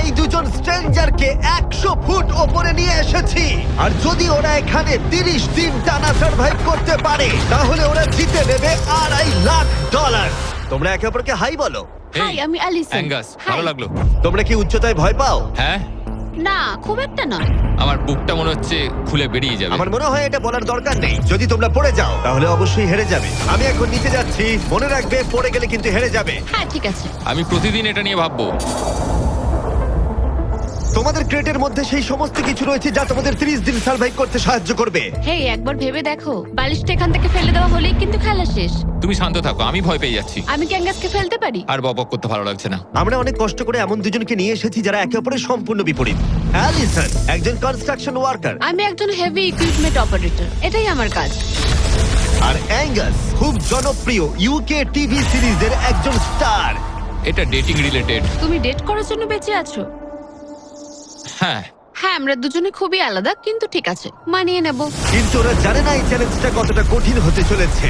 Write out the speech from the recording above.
এই দুজন স্ট্রেঞ্জারকে 100 ফুট ওপরে নিয়ে এসেছি। আর যদি ওরা এখানে 30 দিন টানা সার্ভাইভ করতে পারে তাহলে ওরা জিতে নেবে $2.5 লাখ। তোমরা একে অপরকে হাই বলো। হাই, আমি অ্যালিসন। অ্যাঙ্গাস, ভালো লাগলো। তোমরা কি উচ্চতায় ভয় পাও? হ্যাঁ, না, খুব একটা না। আমার বুকটা মনে হচ্ছে খুলে বেরিয়ে যাবে। আমার মনে হয় এটা বলার দরকার নেই। যদি তোমরা পড়ে যাও তাহলে অবশ্যই হেরে যাবে। আমি এখন নিচে যাচ্ছি, মনে রাখবে পড়ে গেলে কিন্তু হেরে যাবে। হ্যাঁ, ঠিক আছে। আমি প্রতিদিন এটা নিয়ে ভাববো। তোমাদের ক্রেটের মধ্যে সেই সমস্ত কিছু রয়েছে যা তোমাদের 30 দিন সার্ভাইভ করতে সাহায্য করবে। হেই, একবার ভেবে দেখো, বালিশটা এখান থেকে ফেলে দেওয়া হলেই কিন্তু খেলা শেষ। তুমি শান্ত থাকো, আমি ভয় পেয়ে যাচ্ছি। আমি ক্যাঙ্গাসকে ফেলতে পারি? আর বকবক করতে ভালো লাগছে না। আমরা অনেক কষ্ট করে এমন দুজনকে নিয়ে এসেছি যারা একে অপরের সম্পূর্ণ বিপরীত। অ্যালিসন একজন কনস্ট্রাকশন ওয়ার্কার, আমি একজন হেভি ইকুইপমেন্ট অপারেটর, এটাই আমার কাজ। আর অ্যাঙ্গাস খুব জনপ্রিয় ইউকে টিভি সিরিজের একজন স্টার। এটা ডেটিং রিলেটেড। তুমি ডেট করার জন্য বেঁচে আছো? হ্যাঁ, হ্যাঁ, আমরা দুজনে খুবই আলাদা, কিন্তু ঠিক আছে, মানিয়ে নেব। কিন্তু ওরা জানে না এই চ্যালেঞ্জটা কতটা কঠিন হতে চলেছে।